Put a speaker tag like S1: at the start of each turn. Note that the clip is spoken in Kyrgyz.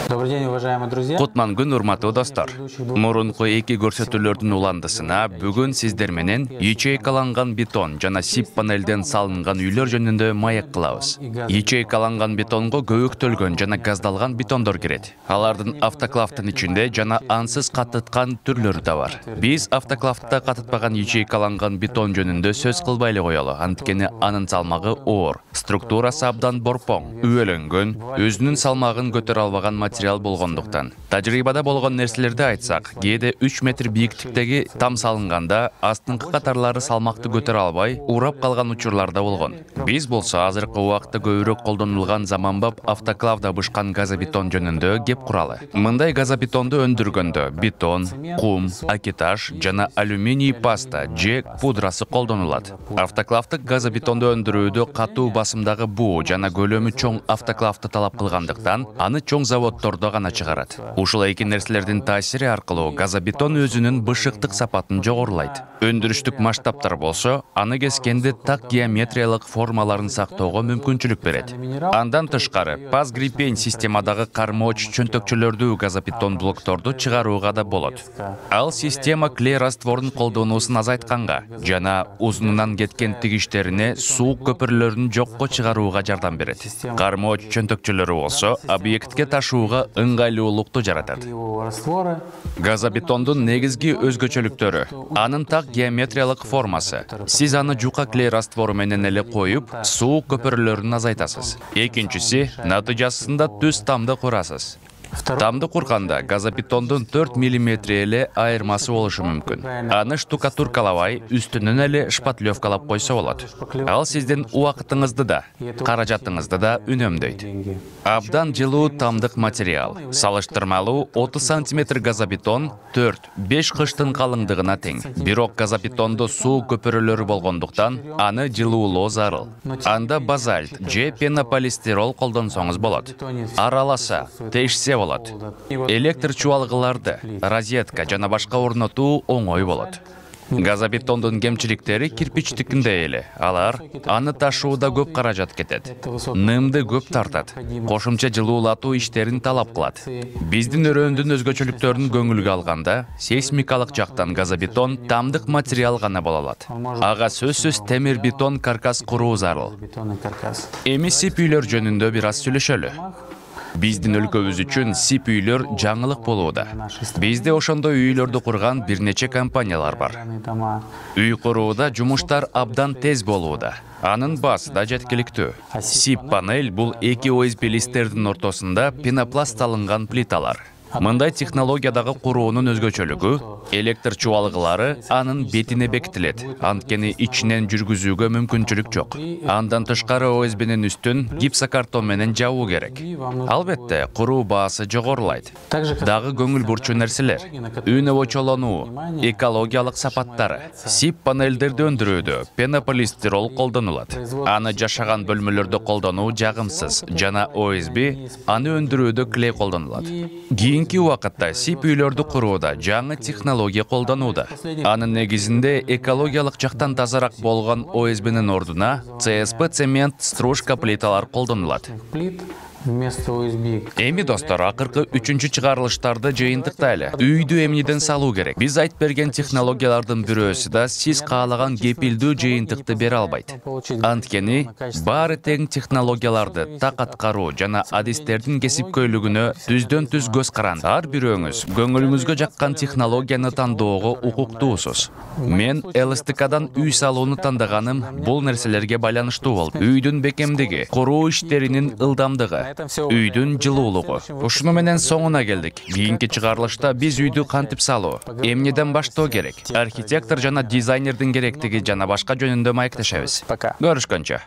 S1: Добрый день, уважаемые друзья.
S2: Кутман күн урматтуу достор. Мурунку эки көрсөтүүлөрдүн уландысына бүгүн сиздер менен ячейкаланган бетон жана сип панелден салынган үйлөр жөнүндө маек кылабыз. Ячейкаланган бетонго көбүктөлгөн жана газдалган бетондор кирет. Алардын автоклавдын ичинде жана ансыз катыткан түрлөрү да бар. Биз автоклавдда катытпаган ячейкаланган бетон жөнүндө сөз кылбай эле коелу, анткени анын салмагы оор, структурасы абдан борпоң, үйөлөнгөн, өзүнүн салмагын көтөрө албаган материал болгондуктан. Тажрыйбада болгон нерселерди айтсак, кээде 3 метр бийиктиктеги там салынганда астыңкы катарлары салмакты көтөрө албай, урап калган учурларда болгон. Биз болсо азыркы убакта көбүрөөк колдонулган заманбап автоклавда бышкан газобетон жөнүндө кеп куралы. Мындай газобетонду өндүргөндө бетон, кум, акетаж жана алюминий паста же пудрасы колдонулат. Автоклавдык газобетонду өндүрүүдө катуу басымдагы буу жана көлөмү чоң автоклавды талап кылгандыктан, аны чоң заводдордо гана чыгарат. Ушул эки нерселердин таасири аркылуу газобетон өзүнүн бышыктык сапатын жогорулайт. Өндүрүштүк масштабтар болсо, аны кескенде так геометриялык формаларын сактоого мүмкүнчүлүк берет. Андан тышкары, паз-гриппень системадагы кармооч чөнтөкчөлөрдүү газобетон блокторду чыгарууга да болот. Ал система клей растворун колдонуусун азайтканга жана узунунан кеткен тигиштерине суу көпүрлөрүн жокко чыгарууга жардам берет. Кармооч чөнтөкчөлөрү болсо, объектке ташууга ыңгайлуулукту жаратат. Газобетондун негизги өзгөчөлүктөрү: анын так геометриялык формасы. Сиз аны жука клей раствору менен эле коюп, суу көпүрлөрүн азайтасыз. Экинчиси, натыйжасында түз тамды курасыз. Тамды курганда газобетондун 4 мм эле айырмасы болушу мүмкүн. Аны штукатуркалабай, үстүнөн эле шпатлевкалап койсо болот. Ал сиздин убакытыңызды да, каражатыңызды да үнөмдөйт. Абдан жылуу тамдык материал. Салыштырмалуу 30 см газобетон 4-5 кыштын калыңдыгына тең. Бирок газобетондо суу көпүрөлөрү болгондуктан, аны жылуулоо зарыл. Анда базальт же пенополистирол колдонсоңуз болот. Араласа, тешсе болот. Электр чубалгыларды, розетка жана башка орнотуу оңой болот. Газобетондун кемчиликтери кирпичтикиндей эле. Алар аны ташууда көп каражат кетет. Нымды көп тартат. Кошумча жылуулатуу иштерин талап кылат. Биздин өрөөндүн өзгөчөлүктөрүн көңүлгө алганда, сейсмикалык жактан газобетон тамдык материал гана боло алат. Ага сөзсүз темир бетон каркас куруу зарыл. Эми сип үйлөр жөнүндө бир аз сүйлөшөлү. Биздин өлкөбүз үчүн сип үйлөр жаңылык болууда. Бизде ошондой үйлөрдү курган бир нече компаниялар бар. Үй курууда жумуштар абдан тез болууда. Анын баасы да жеткиликтүү. Сип панель бул эки ОСБ листтердин ортосунда пенопласт салынган плиталар. Мындай технологиядагы куруунун өзгөчөлүгү электр чубалгылары анын бетине бекитилет, анткени ичинен жүргүзүүгө мүмкүнчүлүк жок. Андан тышкары ОСБнин үстүн гипсокартон менен жабуу керек. Албетте, куруу баасы жогорулайт. Дагы көңүл бурчу нерселер: үнөбочолонуу, экологиялык сапаттары. Сип панелдерди өндүрүүдө пенополистирол колдонулат. Аны жашаган бөлмөлөрдө колдонуу жагымсыз жана ОСБ аны өндүрүүдө клей колдонулат. Кийинки убакытта сип үйлөрдү курууда жаңы технология колдонууда. Анын негизинде экологиялык жактан тазараак болгон ОСБнин ордуна ЦСП цемент стружка плиталар колдонулат. Эми достор, акыркы 3-чү чыгарылыштарды жыйынтыктайлы. Үйдү эмнеден салуу керек? Биз айтып берген технологиялардын бирөөсү да сиз каалаган кепилдүү жыйынтыкты бере албайт. Анткени баары тең технологияларды так аткаруу жана адистердин кесипкөйлүгүнө түздөн түз көз каранды. Ар бирөөңүз көңүлүңүзгө жаккан технологияны тандоого укуктуусуз. Мен ЛСТКдан үй салууну тандаганым бул нерселерге байланыштуу болду. Үйдүн бекемдиги, куруу иштеринин ылдамдыгы, үйдүн жылуулугу. Ушуну менен соңуна келдик. Кийинки чыгарылышта биз үйдү кантип салуу, эмнеден баштоо керек, архитектор жана дизайнердин керектиги жана башка жөнүндө маектешебиз. Көрүшкөнчө.